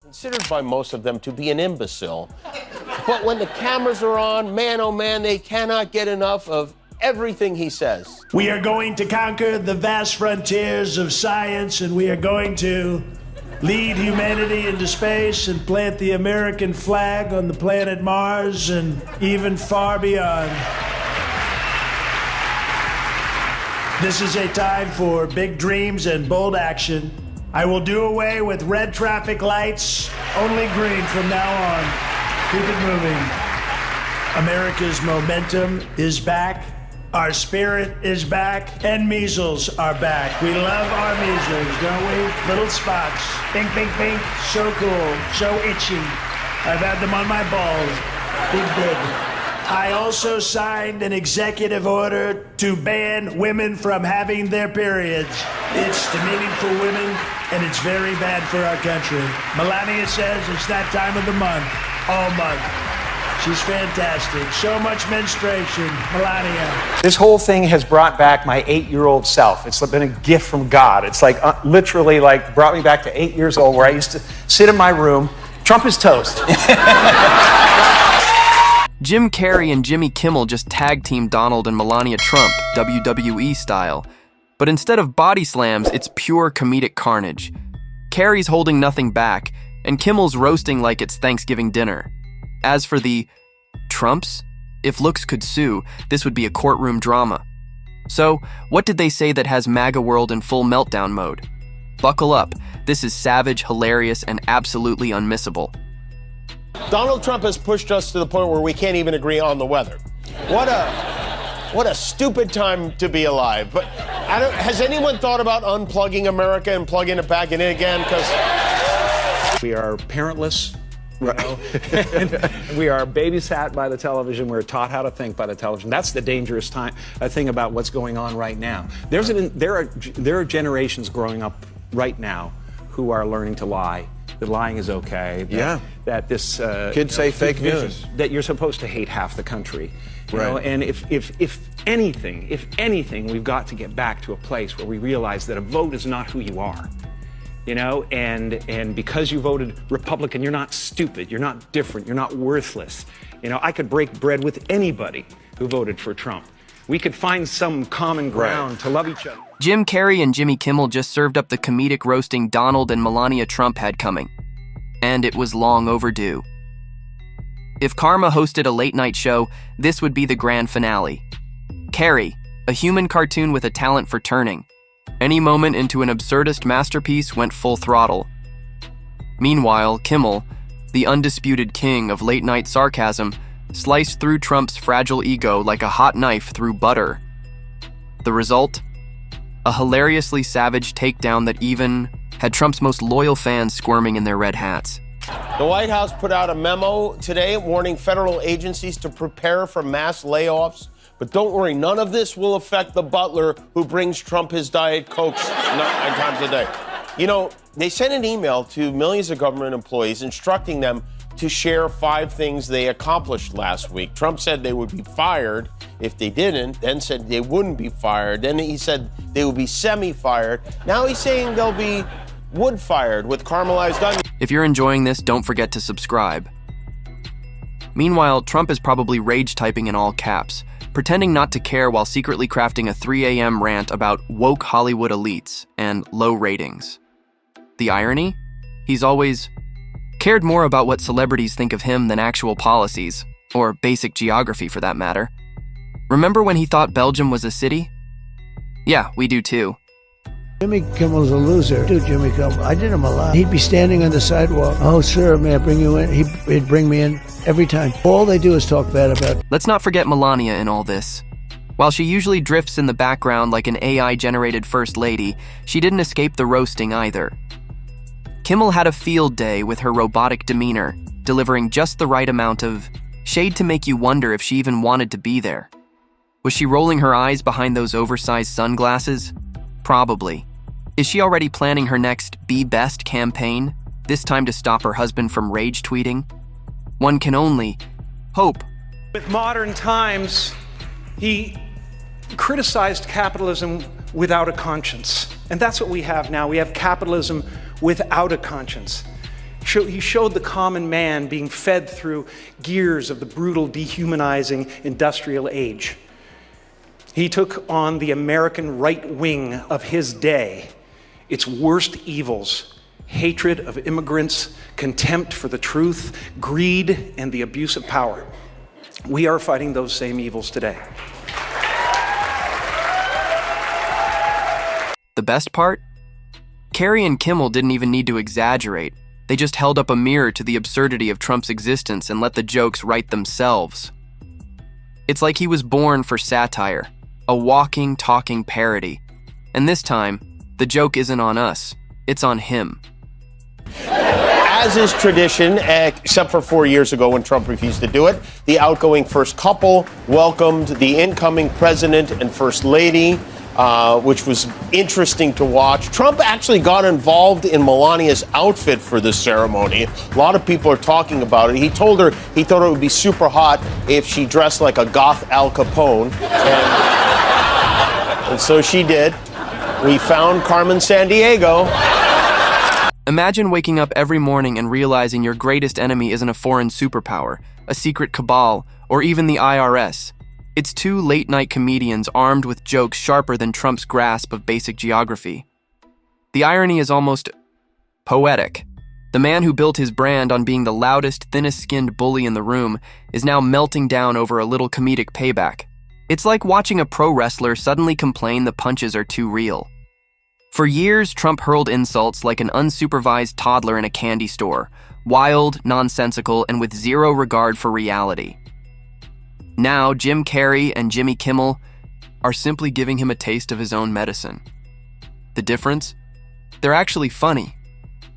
considered by most of them to be an imbecile. But when the cameras are on, man, oh man, they cannot get enough of everything he says. We are going to conquer the vast frontiers of science, and we are going to lead humanity into space and plant the American flag on the planet Mars and even far beyond. This is a time for big dreams and bold action. I will do away with red traffic lights, only green from now on. Keep it moving. America's momentum is back. Our spirit is back, and measles are back. We love our measles, don't we? Little spots. Pink, pink, pink. So cool. So itchy. I've had them on my balls. Big. I also signed an executive order to ban women from having their periods. It's demeaning for women, and it's very bad for our country. Melania says it's that time of the month, all month. She's fantastic. So much menstruation. Melania. This whole thing has brought back my 8-year-old self. It's been a gift from God. It's like literally like brought me back to 8 years old where I used to sit in my room. Trump is toast. Jim Carrey and Jimmy Kimmel just tag-teamed Donald and Melania Trump, WWE style. But instead of body slams, it's pure comedic carnage. Carrey's holding nothing back, and Kimmel's roasting like it's Thanksgiving dinner. As for the Trumps, if looks could sue, this would be a courtroom drama. So, what did they say that has MAGA world in full meltdown mode? Buckle up, this is savage, hilarious, and absolutely unmissable. Donald Trump has pushed us to the point where we can't even agree on the weather. What a stupid time to be alive. But has anyone thought about unplugging America and plugging it back in again? Because we are parentless. Right. We are babysat by the television. We're taught how to think by the television. That's the dangerous thing about what's going on right now. There are generations growing up right now who are learning to lie. That lying is okay. That this kids say fake news. That you're supposed to hate half the country. You know? And if anything, we've got to get back to a place where we realize that a vote is not who you are. You know, and because you voted Republican, you're not stupid, you're not different, you're not worthless. You know, I could break bread with anybody who voted for Trump. We could find some common ground to love each other. Jim Carrey and Jimmy Kimmel just served up the comedic roasting Donald and Melania Trump had coming. And it was long overdue. If Karma hosted a late-night show, this would be the grand finale. Carrey, a human cartoon with a talent for turning. Any moment into an absurdist masterpiece went full throttle. Meanwhile, Kimmel, the undisputed king of late-night sarcasm, sliced through Trump's fragile ego like a hot knife through butter. The result? A hilariously savage takedown that even had Trump's most loyal fans squirming in their red hats. the White House put out a memo today warning federal agencies to prepare for mass layoffs. But don't worry, none of this will affect the butler who brings Trump his Diet Cokes 9 times a day. You know, they sent an email to millions of government employees instructing them to share 5 things they accomplished last week. Trump said they would be fired if they didn't, then said they wouldn't be fired. Then he said they would be semi-fired. Now he's saying they'll be wood-fired with caramelized onions. If you're enjoying this, don't forget to subscribe. Meanwhile, Trump is probably rage typing in all caps, pretending not to care while secretly crafting a 3 a.m. rant about woke Hollywood elites and low ratings. The irony? He's always cared more about what celebrities think of him than actual policies, or basic geography for that matter. Remember when he thought Belgium was a city? Yeah, we do too. Jimmy Kimmel's a loser. Dude, Jimmy Kimmel, I did him a lot. He'd be standing on the sidewalk. Oh, sir, may I bring you in? He'd bring me in every time. All they do is talk bad about. Let's not forget Melania in all this. While she usually drifts in the background like an AI-generated first lady, she didn't escape the roasting either. Kimmel had a field day with her robotic demeanor, delivering just the right amount of shade to make you wonder if she even wanted to be there. Was she rolling her eyes behind those oversized sunglasses? Probably. Is she already planning her next Be Best campaign, this time to stop her husband from rage tweeting? One can only hope. With modern times, he criticized capitalism without a conscience. And that's what we have now. We have capitalism without a conscience. He showed the common man being fed through gears of the brutal, dehumanizing industrial age. He took on the American right wing of his day, its worst evils: hatred of immigrants, contempt for the truth, greed, and the abuse of power. We are fighting those same evils today. The best part? Carrey and Kimmel didn't even need to exaggerate. They just held up a mirror to the absurdity of Trump's existence and let the jokes write themselves. It's like he was born for satire, a walking, talking parody. And this time, the joke isn't on us, it's on him. As is tradition, except for 4 years ago when Trump refused to do it, the outgoing first couple welcomed the incoming president and first lady, which was interesting to watch. Trump actually got involved in Melania's outfit for this ceremony. A lot of people are talking about it. He told her he thought it would be super hot if she dressed like a goth Al Capone. And so she did. We found Carmen Sandiego. Imagine waking up every morning and realizing your greatest enemy isn't a foreign superpower, a secret cabal, or even the IRS. It's two late-night comedians armed with jokes sharper than Trump's grasp of basic geography. The irony is almost poetic. The man who built his brand on being the loudest, thinnest-skinned bully in the room is now melting down over a little comedic payback. It's like watching a pro wrestler suddenly complain the punches are too real. For years, Trump hurled insults like an unsupervised toddler in a candy store, wild, nonsensical, and with zero regard for reality. Now, Jim Carrey and Jimmy Kimmel are simply giving him a taste of his own medicine. The difference? They're actually funny.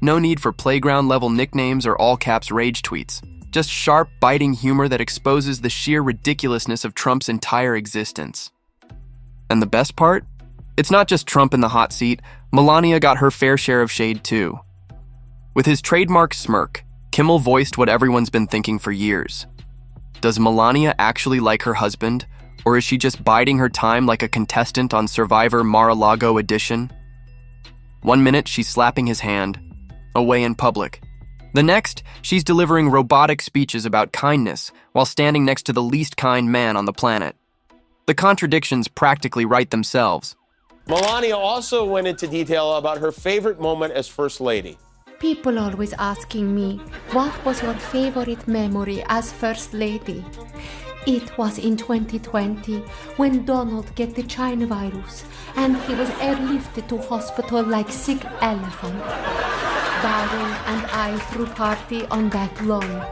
No need for playground-level nicknames or all-caps rage tweets. Just sharp, biting humor that exposes the sheer ridiculousness of Trump's entire existence. And the best part? It's not just Trump in the hot seat. Melania got her fair share of shade too. With his trademark smirk, Kimmel voiced what everyone's been thinking for years. Does Melania actually like her husband, or is she just biding her time like a contestant on Survivor Mar-a-Lago edition? 1 minute, she's slapping his hand, away in public. The next, she's delivering robotic speeches about kindness while standing next to the least kind man on the planet. The contradictions practically write themselves. Melania also went into detail about her favorite moment as First Lady. People always asking me, what was your favorite memory as First Lady? It was in 2020 when Donald get the China virus and he was airlifted to hospital like sick elephant. Darren and I threw party on that lawn.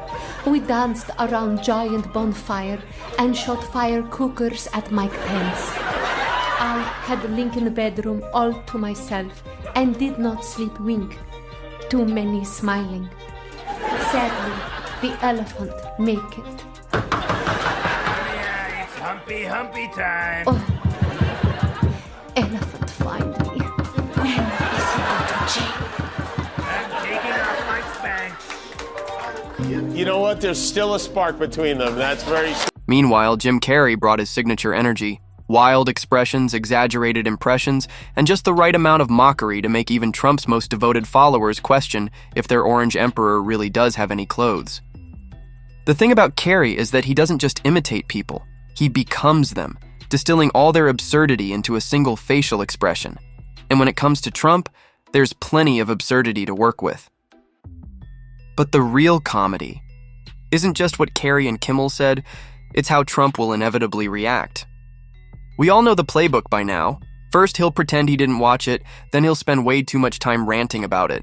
We danced around giant bonfire and shot fire cookers at Mike Pence. I had Lincoln bedroom all to myself and did not sleep wink. Too many smiling. Sadly, the elephant make it. Yeah, it's humpy time. Oh, elephant find me. When is he going to jail? I'm taking off my spanks. You know what? There's still a spark between them. That's very... Meanwhile, Jim Carrey brought his signature energy. Wild expressions, exaggerated impressions, and just the right amount of mockery to make even Trump's most devoted followers question if their orange emperor really does have any clothes. The thing about Carrey is that he doesn't just imitate people, he becomes them, distilling all their absurdity into a single facial expression. And when it comes to Trump, there's plenty of absurdity to work with. But the real comedy isn't just what Carrey and Kimmel said, it's how Trump will inevitably react. We all know the playbook by now. First, he'll pretend he didn't watch it, then he'll spend way too much time ranting about it.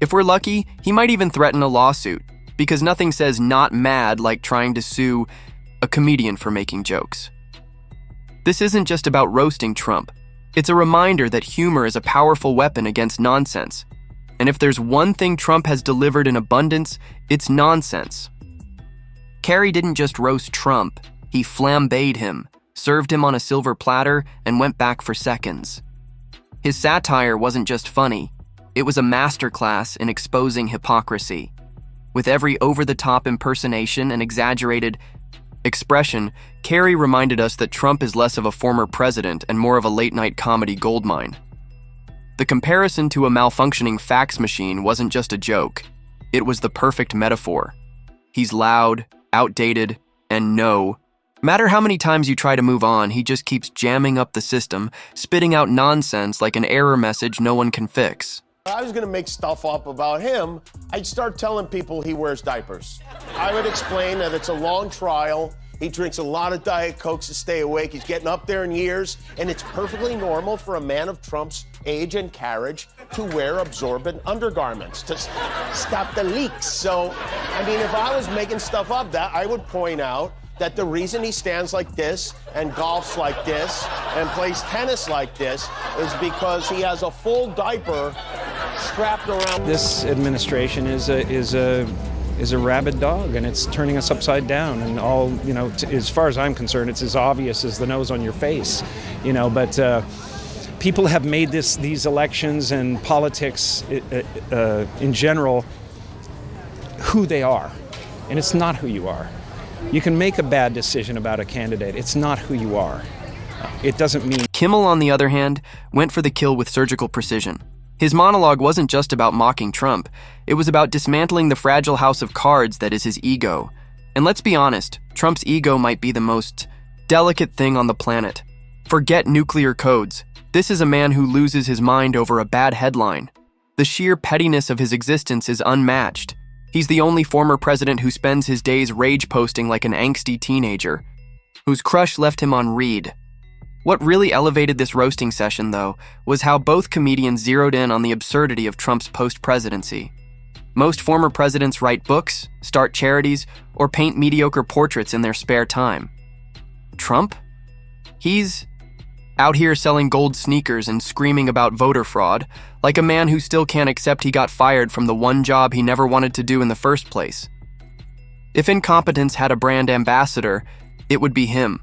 If we're lucky, he might even threaten a lawsuit, because nothing says not mad like trying to sue a comedian for making jokes. This isn't just about roasting Trump. It's a reminder that humor is a powerful weapon against nonsense. And if there's one thing Trump has delivered in abundance, it's nonsense. Carrey didn't just roast Trump, he flambéed him, served him on a silver platter, and went back for seconds. His satire wasn't just funny, it was a masterclass in exposing hypocrisy. With every over-the-top impersonation and exaggerated expression, Carrey reminded us that Trump is less of a former president and more of a late-night comedy goldmine. The comparison to a malfunctioning fax machine wasn't just a joke, It was the perfect metaphor. He's loud, outdated, and no matter how many times you try to move on, he just keeps jamming up the system, spitting out nonsense like an error message no one can fix. If I was gonna make stuff up about him, I'd start telling people he wears diapers. I would explain that it's a long trial. He drinks a lot of Diet Cokes to stay awake. He's getting up there in years, and it's perfectly normal for a man of Trump's age and carriage to wear absorbent undergarments to stop the leaks. So, I mean, if I was making stuff up, that I would point out that the reason he stands like this and golfs like this and plays tennis like this is because he has a full diaper strapped around. This administration is a rabid dog, and it's turning us upside down. And all, you know, as far as I'm concerned, it's as obvious as the nose on your face, you know. But people have made these elections and politics in general who they are, and it's not who you are. You can make a bad decision about a candidate. It's not who you are. It doesn't mean... Kimmel, on the other hand, went for the kill with surgical precision. His monologue wasn't just about mocking Trump. It was about dismantling the fragile house of cards that is his ego. And let's be honest, Trump's ego might be the most delicate thing on the planet. Forget nuclear codes. This is a man who loses his mind over a bad headline. The sheer pettiness of his existence is unmatched. He's the only former president who spends his days rage posting like an angsty teenager, whose crush left him on read. What really elevated this roasting session, though, was how both comedians zeroed in on the absurdity of Trump's post-presidency. Most former presidents write books, start charities, or paint mediocre portraits in their spare time. Trump? He's out here selling gold sneakers and screaming about voter fraud, like a man who still can't accept he got fired from the one job he never wanted to do in the first place. If incompetence had a brand ambassador, it would be him.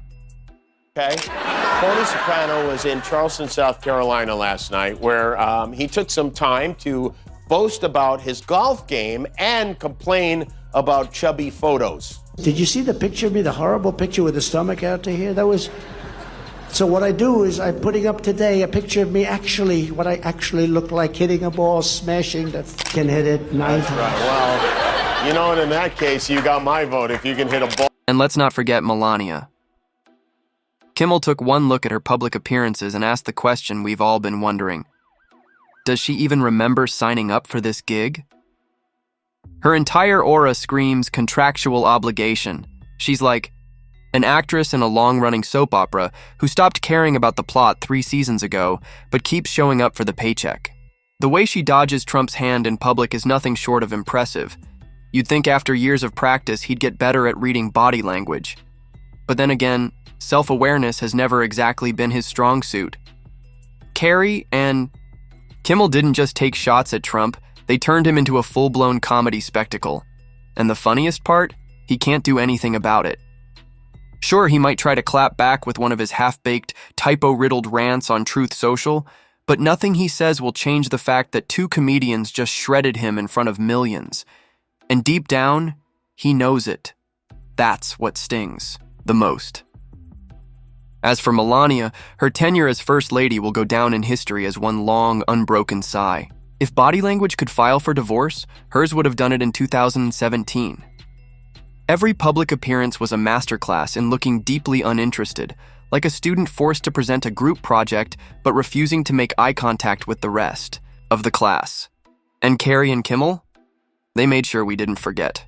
Okay. Tony Soprano was in Charleston, South Carolina last night, where he took some time to boast about his golf game and complain about chubby photos. Did you see the picture of me, the horrible picture with the stomach out to here? That was... So what I do is I'm putting up today a picture of me actually, what I actually look like, hitting a ball, smashing the can hit it 9 times. Right. Well, you know, and in that case, you got my vote if you can hit a ball. And let's not forget Melania. Kimmel took one look at her public appearances and asked the question we've all been wondering. Does she even remember signing up for this gig? Her entire aura screams contractual obligation. She's like an actress in a long-running soap opera who stopped caring about the plot 3 seasons ago, but keeps showing up for the paycheck. The way she dodges Trump's hand in public is nothing short of impressive. You'd think after years of practice he'd get better at reading body language. But then again, self-awareness has never exactly been his strong suit. Carrey and Kimmel didn't just take shots at Trump, they turned him into a full-blown comedy spectacle. And the funniest part? He can't do anything about it. Sure, he might try to clap back with one of his half-baked, typo-riddled rants on Truth Social, but nothing he says will change the fact that 2 comedians just shredded him in front of millions. And deep down, he knows it. That's what stings the most. As for Melania, her tenure as First Lady will go down in history as one long, unbroken sigh. If body language could file for divorce, hers would have done it in 2017. Every public appearance was a masterclass in looking deeply uninterested, like a student forced to present a group project but refusing to make eye contact with the rest of the class. And Carrey and Kimmel? They made sure we didn't forget.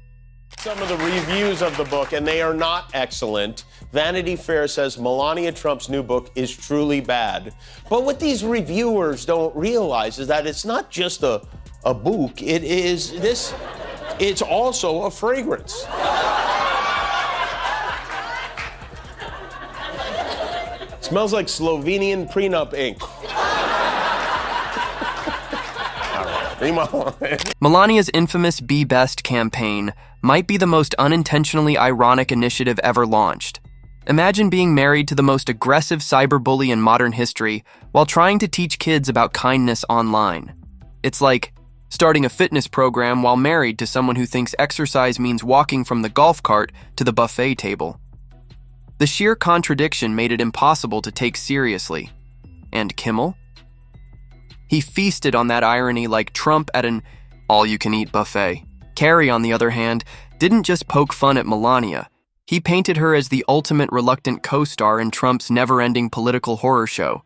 Some of the reviews of the book, and they are not excellent. Vanity Fair says Melania Trump's new book is truly bad. But what these reviewers don't realize is that it's not just a book, it's also a fragrance. Smells like Slovenian prenup ink. Melania's infamous Be Best campaign might be the most unintentionally ironic initiative ever launched. Imagine being married to the most aggressive cyberbully in modern history while trying to teach kids about kindness online. It's like starting a fitness program while married to someone who thinks exercise means walking from the golf cart to the buffet table. The sheer contradiction made it impossible to take seriously. And Kimmel? He feasted on that irony like Trump at an all-you-can-eat buffet. Carrey, on the other hand, didn't just poke fun at Melania. He painted her as the ultimate reluctant co-star in Trump's never-ending political horror show.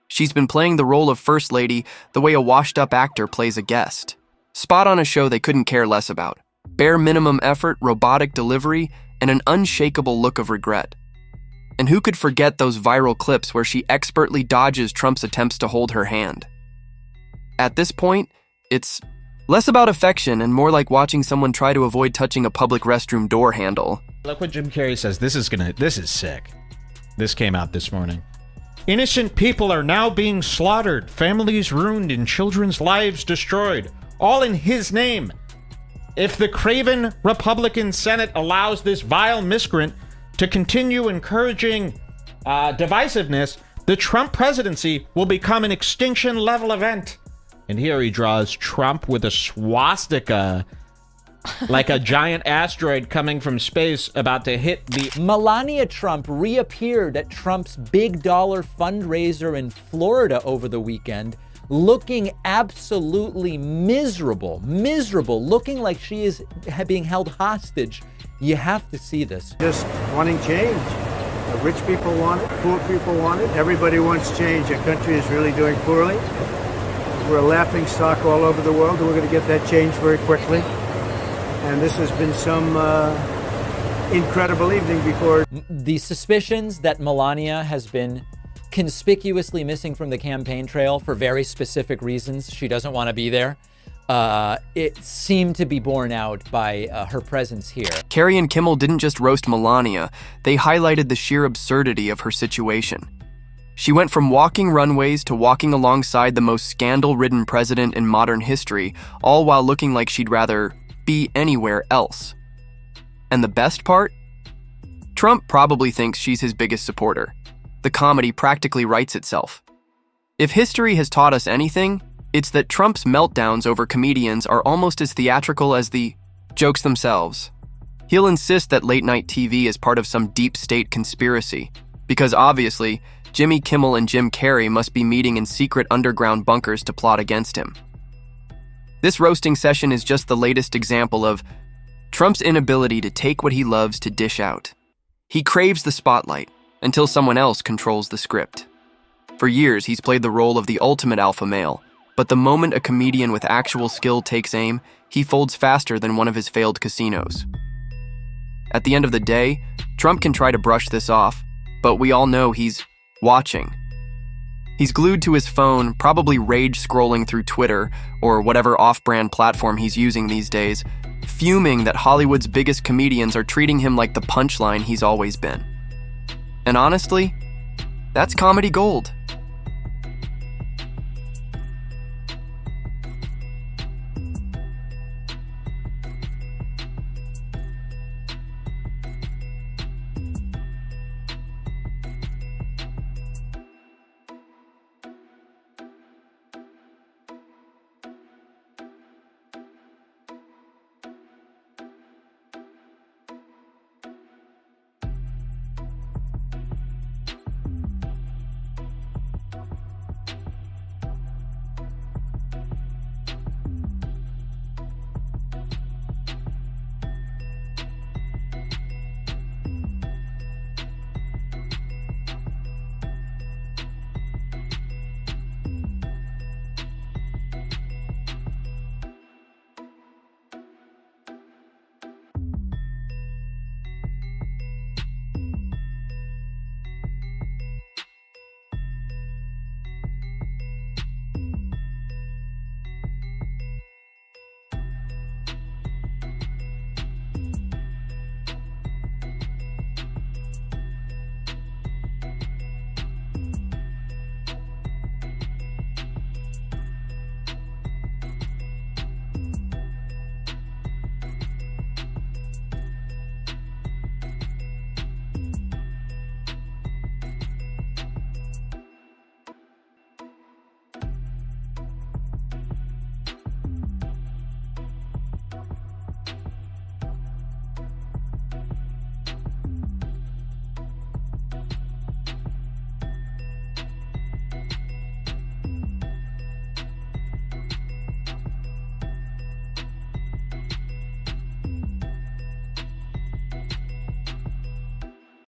She's been playing the role of First Lady the way a washed-up actor plays a guest. Spot on a show they couldn't care less about. Bare minimum effort, robotic delivery, and an unshakable look of regret. And who could forget those viral clips where she expertly dodges Trump's attempts to hold her hand? At this point, it's less about affection and more like watching someone try to avoid touching a public restroom door handle. Look what Jim Carrey says. This is sick. This came out this morning. Innocent people are now being slaughtered, families ruined, and children's lives destroyed, all in his name. If the craven Republican Senate allows this vile miscreant to continue encouraging divisiveness, the Trump presidency will become an extinction-level event. And here he draws Trump with a swastika, like a giant asteroid coming from space about to hit the... Melania Trump reappeared at Trump's big dollar fundraiser in Florida over the weekend, looking absolutely miserable, looking like she is being held hostage. You have to see this. Just wanting change. The rich people want it, poor people want it, everybody wants change. Our country is really doing poorly. We're a laughing stock all over the world, and we're going to get that change very quickly. And this has been some incredible evening before. The suspicions that Melania has been conspicuously missing from the campaign trail for very specific reasons. She doesn't want to be there. It seemed to be borne out by her presence here. Carrey and Kimmel didn't just roast Melania, they highlighted the sheer absurdity of her situation. She went from walking runways to walking alongside the most scandal-ridden president in modern history, all while looking like she'd rather be anywhere else. And the best part? Trump probably thinks she's his biggest supporter. The comedy practically writes itself. If history has taught us anything, it's that Trump's meltdowns over comedians are almost as theatrical as the jokes themselves. He'll insist that late-night TV is part of some deep state conspiracy, because obviously, Jimmy Kimmel and Jim Carrey must be meeting in secret underground bunkers to plot against him. This roasting session is just the latest example of Trump's inability to take what he loves to dish out. He craves the spotlight until someone else controls the script. For years, he's played the role of the ultimate alpha male, but the moment a comedian with actual skill takes aim, he folds faster than one of his failed casinos. At the end of the day, Trump can try to brush this off, but we all know he's watching. He's glued to his phone, probably rage-scrolling through Twitter or whatever off-brand platform he's using these days, fuming that Hollywood's biggest comedians are treating him like the punchline he's always been. And honestly, that's comedy gold.